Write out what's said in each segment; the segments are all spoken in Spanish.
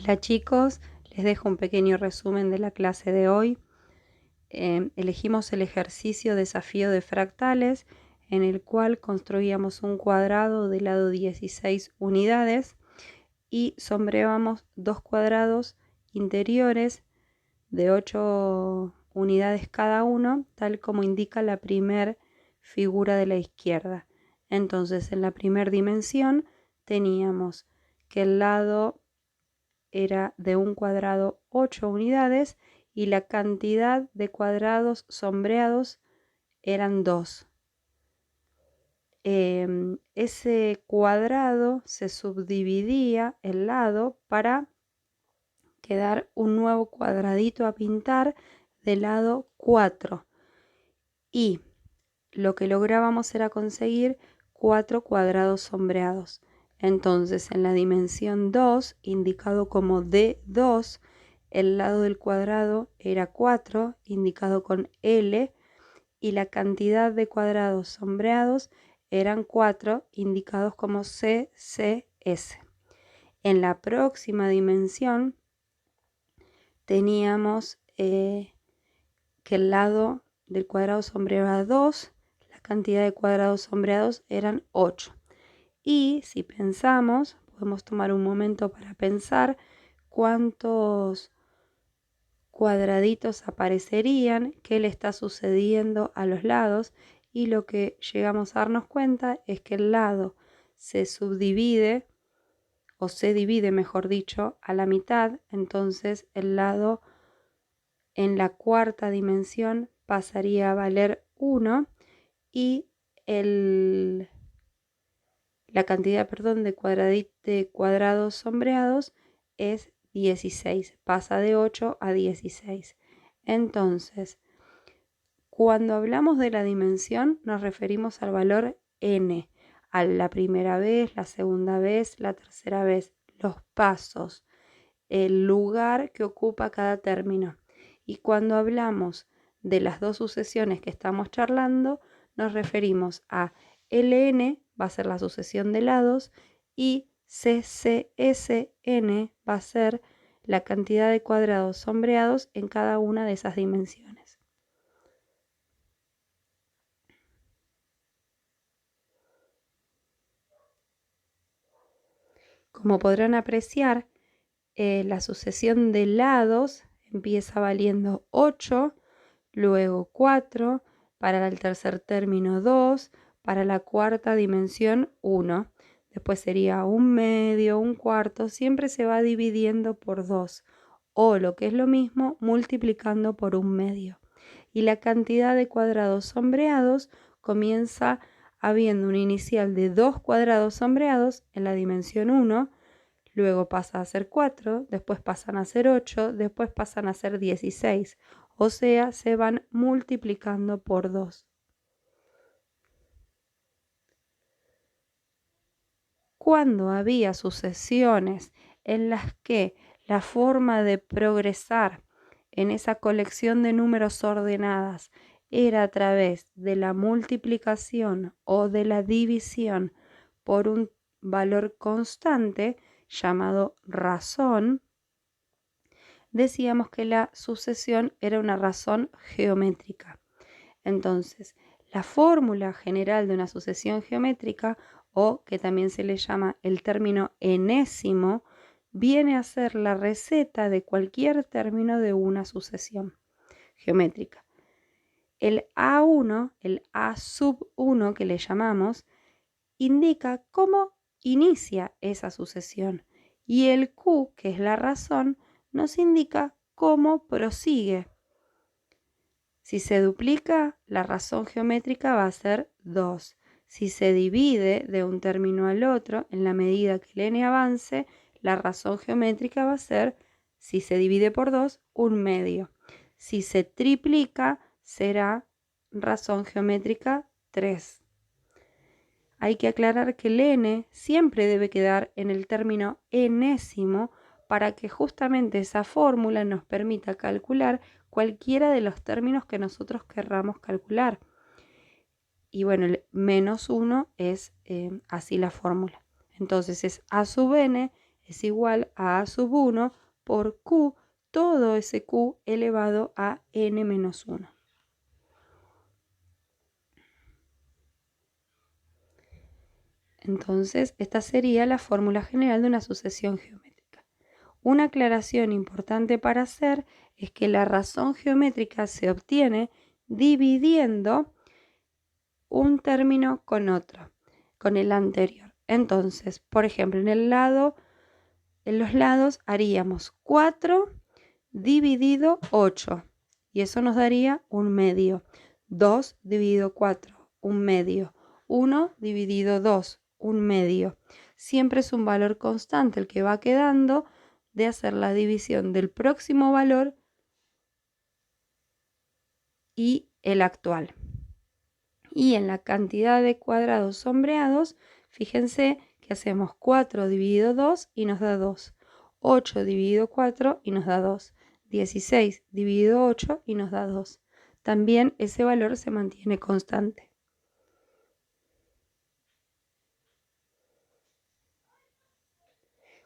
Hola chicos, les dejo un pequeño resumen de la clase de hoy. Elegimos el ejercicio desafío de fractales en el cual construíamos un cuadrado de lado 16 unidades y sombreábamos dos cuadrados interiores de 8 unidades cada uno, tal como indica la primer figura de la izquierda. Entonces, en la primera dimensión teníamos que el lado era de un cuadrado 8 unidades y la cantidad de cuadrados sombreados eran 2. Ese cuadrado se subdividía el lado para quedar un nuevo cuadradito a pintar del lado 4 y lo que lográbamos era conseguir 4 cuadrados sombreados. Entonces, en la dimensión 2, indicado como D2, el lado del cuadrado era 4, indicado con L, y la cantidad de cuadrados sombreados eran 4, indicados como CCS. En la próxima dimensión teníamos que el lado del cuadrado sombreado era 2, la cantidad de cuadrados sombreados eran 8. Y si pensamos, podemos tomar un momento para pensar cuántos cuadraditos aparecerían, qué le está sucediendo a los lados, y lo que llegamos a darnos cuenta es que el lado se subdivide, o se divide mejor dicho, a la mitad. Entonces el lado en la cuarta dimensión pasaría a valer 1 y la cantidad de cuadrados sombreados es 16, pasa de 8 a 16. Entonces, cuando hablamos de la dimensión nos referimos al valor n, a la primera vez, la segunda vez, la tercera vez, los pasos, el lugar que ocupa cada término. Y cuando hablamos de las dos sucesiones que estamos charlando, nos referimos a Ln, va a ser la sucesión de lados, y CCSN va a ser la cantidad de cuadrados sombreados en cada una de esas dimensiones. Como podrán apreciar, la sucesión de lados empieza valiendo 8, luego 4, para el tercer término 2, para la cuarta dimensión 1. Después sería un medio, un cuarto, siempre se va dividiendo por 2, o lo que es lo mismo, multiplicando por un medio. Y la cantidad de cuadrados sombreados comienza habiendo un inicial de 2 cuadrados sombreados en la dimensión 1, luego pasa a ser 4, después pasan a ser 8, después pasan a ser 16, o sea, se van multiplicando por 2. Cuando había sucesiones en las que la forma de progresar en esa colección de números ordenadas era a través de la multiplicación o de la división por un valor constante llamado razón, decíamos que la sucesión era una razón geométrica. Entonces, la fórmula general de una sucesión geométrica, o que también se le llama el término enésimo, viene a ser la receta de cualquier término de una sucesión geométrica. El A1, el A sub 1 que le llamamos, indica cómo inicia esa sucesión, y el Q, que es la razón, nos indica cómo prosigue. Si se duplica, la razón geométrica va a ser 2. Si se divide de un término al otro, en la medida que el n avance, la razón geométrica va a ser, si se divide por 2, un medio. Si se triplica, será razón geométrica 3. Hay que aclarar que el n siempre debe quedar en el término enésimo para que justamente esa fórmula nos permita calcular cualquiera de los términos que nosotros querramos calcular. Y bueno, el menos 1 es así la fórmula. Entonces es a sub n es igual a A sub 1 por Q, todo ese Q elevado a n menos 1. Entonces, esta sería la fórmula general de una sucesión geométrica. Una aclaración importante para hacer es que la razón geométrica se obtiene dividiendo un término con otro, con el anterior. Entonces, por ejemplo, en los lados haríamos 4 dividido 8 y eso nos daría un medio. 2 dividido 4, un medio. 1 dividido 2, un medio. Siempre es un valor constante el que va quedando de hacer la división del próximo valor y el actual. Y en la cantidad de cuadrados sombreados, fíjense que hacemos 4 dividido 2 y nos da 2. 8 dividido 4 y nos da 2. 16 dividido 8 y nos da 2. También ese valor se mantiene constante.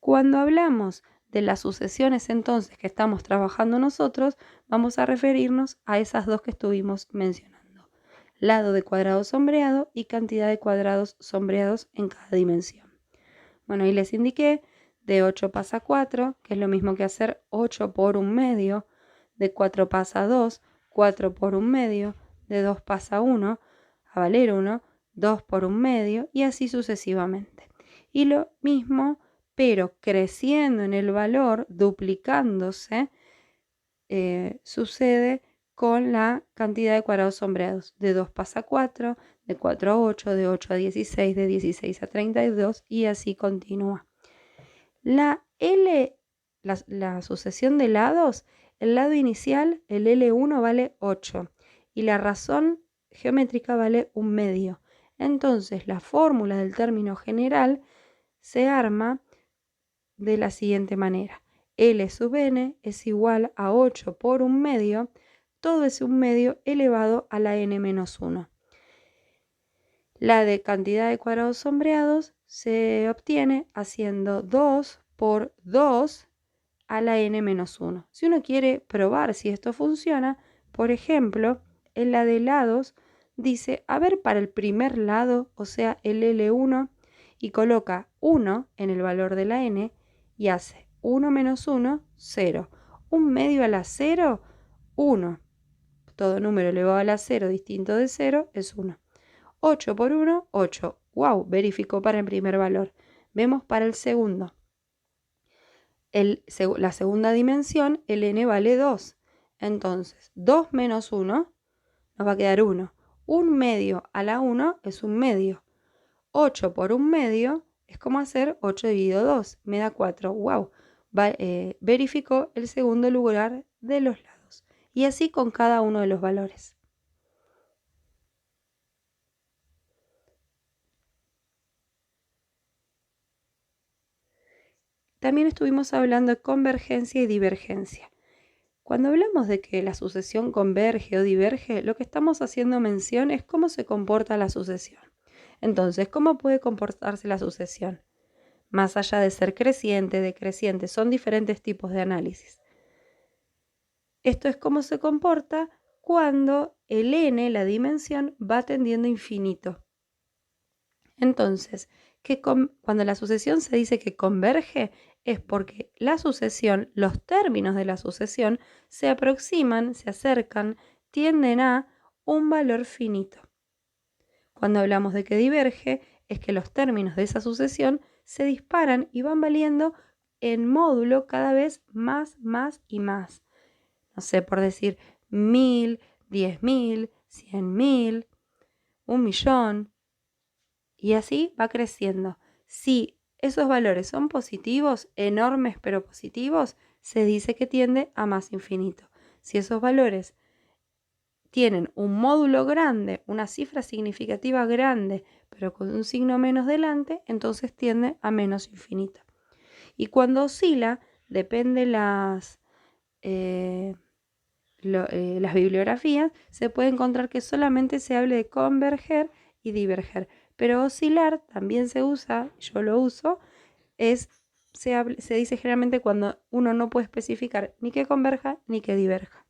Cuando hablamos de las sucesiones entonces que estamos trabajando nosotros, vamos a referirnos a esas dos que estuvimos mencionando. Lado de cuadrado sombreado y cantidad de cuadrados sombreados en cada dimensión. Bueno, ahí les indiqué, de 8 pasa 4, que es lo mismo que hacer 8 por un medio, de 4 pasa 2, 4 por un medio, de 2 pasa 1, a valer 1, 2 por un medio y así sucesivamente. Y lo mismo, pero creciendo en el valor, duplicándose, sucede con la cantidad de cuadrados sombreados. De 2 pasa 4, de 4 a 8, de 8 a 16, de 16 a 32 y así continúa. La sucesión de lados, el lado inicial, el L1 vale 8 y la razón geométrica vale un medio. Entonces la fórmula del término general se arma de la siguiente manera. L sub n es igual a 8 por un medio, todo es un medio elevado a la n menos 1. La de cantidad de cuadrados sombreados se obtiene haciendo 2 por 2 a la n menos 1. Si uno quiere probar si esto funciona, por ejemplo, en la de lados dice, a ver para el primer lado, o sea el L1, y coloca 1 en el valor de la n y hace 1 menos 1, 0. Un medio a la 0, 1. Todo número elevado a la 0 distinto de 0 es 1. 8 por 1, 8. ¡Wow! Verificó para el primer valor. Vemos para el segundo. La segunda dimensión, el n vale 2. Entonces, 2 menos 1 nos va a quedar 1. Un medio a la 1 es un medio. 8 por un medio es como hacer 8 dividido 2. Me da 4. ¡Wow! Verificó el segundo lugar de los lados. Y así con cada uno de los valores. También estuvimos hablando de convergencia y divergencia. Cuando hablamos de que la sucesión converge o diverge, lo que estamos haciendo mención es cómo se comporta la sucesión. Entonces, ¿cómo puede comportarse la sucesión? Más allá de ser creciente, decreciente, son diferentes tipos de análisis. Esto es cómo se comporta cuando el n, la dimensión, va tendiendo a infinito. Entonces, cuando la sucesión se dice que converge, es porque la sucesión, los términos de la sucesión, se aproximan, se acercan, tienden a un valor finito. Cuando hablamos de que diverge, es que los términos de esa sucesión se disparan y van valiendo en módulo cada vez más y más. No sé, por decir 1000, 10.000, 100.000, 1.000.000. Y así va creciendo. Si esos valores son positivos, enormes pero positivos, se dice que tiende a más infinito. Si esos valores tienen un módulo grande, una cifra significativa grande, pero con un signo menos delante, entonces tiende a menos infinito. Y cuando oscila, depende las bibliografías, se puede encontrar que solamente se hable de converger y diverger. Pero oscilar también se usa, yo lo uso, es se dice generalmente cuando uno no puede especificar ni que converja ni que diverja.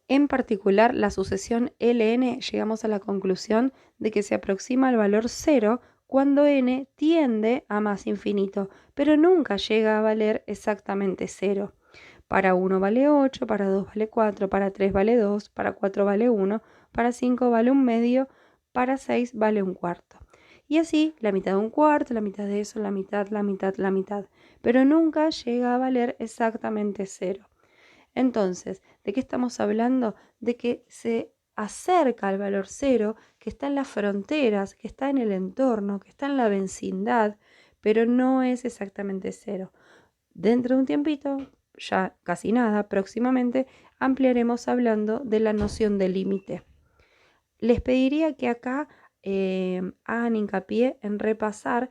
En particular, la sucesión Ln llegamos a la conclusión de que se aproxima al valor 0 cuando n tiende a más infinito, pero nunca llega a valer exactamente 0. Para 1 vale 8, para 2 vale 4, para 3 vale 2, para 4 vale 1, para 5 vale 1 medio, para 6 vale 1 cuarto. Y así, la mitad de 1 cuarto, la mitad de eso, la mitad, la mitad, la mitad. Pero nunca llega a valer exactamente 0. Entonces, ¿de qué estamos hablando? De que se acerca al valor 0, que está en las fronteras, que está en el entorno, que está en la vecindad, pero no es exactamente 0. Dentro de un tiempito, ya casi nada, próximamente, ampliaremos hablando de la noción de límite. Les pediría que acá hagan hincapié en repasar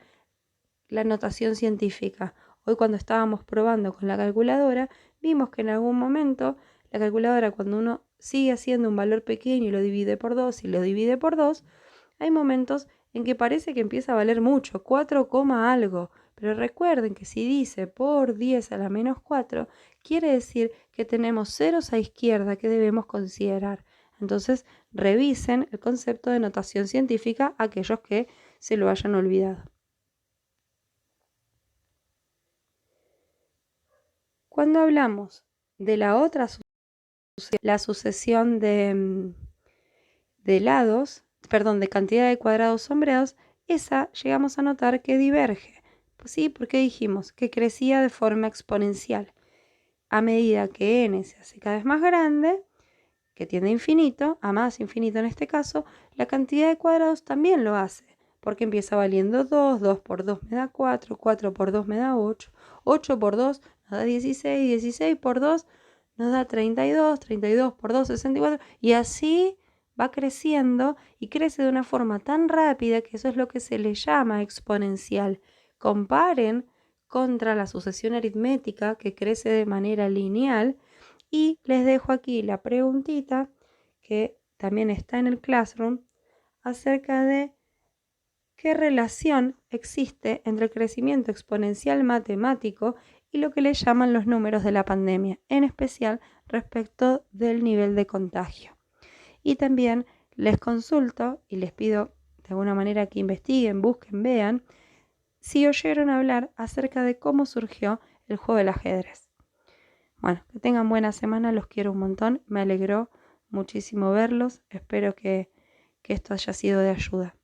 la notación científica. Hoy cuando estábamos probando con la calculadora, vimos que en algún momento la calculadora, cuando uno sigue haciendo un valor pequeño y lo divide por 2 y lo divide por 2, hay momentos en que parece que empieza a valer mucho, 4, algo. Pero recuerden que si dice por 10 a la menos 4, quiere decir que tenemos ceros a izquierda que debemos considerar. Entonces, revisen el concepto de notación científica aquellos que se lo hayan olvidado. Cuando hablamos de la otra sucesión, la sucesión de lados, perdón, de cantidad de cuadrados sombreados, esa llegamos a notar que diverge. Pues sí, porque dijimos que crecía de forma exponencial. A medida que n se hace cada vez más grande, que tiende a infinito, a más infinito en este caso, la cantidad de cuadrados también lo hace, porque empieza valiendo 2, 2 por 2 me da 4, 4 por 2 me da 8, 8 por 2 nos da 16, 16 por 2 nos da 32, 32 por 2, 64, y así va creciendo y crece de una forma tan rápida que eso es lo que se le llama exponencial. Comparen contra la sucesión aritmética que crece de manera lineal. Y les dejo aquí la preguntita que también está en el Classroom acerca de qué relación existe entre el crecimiento exponencial matemático y lo que le llaman los números de la pandemia, en especial respecto del nivel de contagio. Y también les consulto y les pido de alguna manera que investiguen, busquen, vean si oyeron hablar acerca de cómo surgió el juego del ajedrez. Bueno, que tengan buena semana, los quiero un montón, me alegró muchísimo verlos, espero que esto haya sido de ayuda.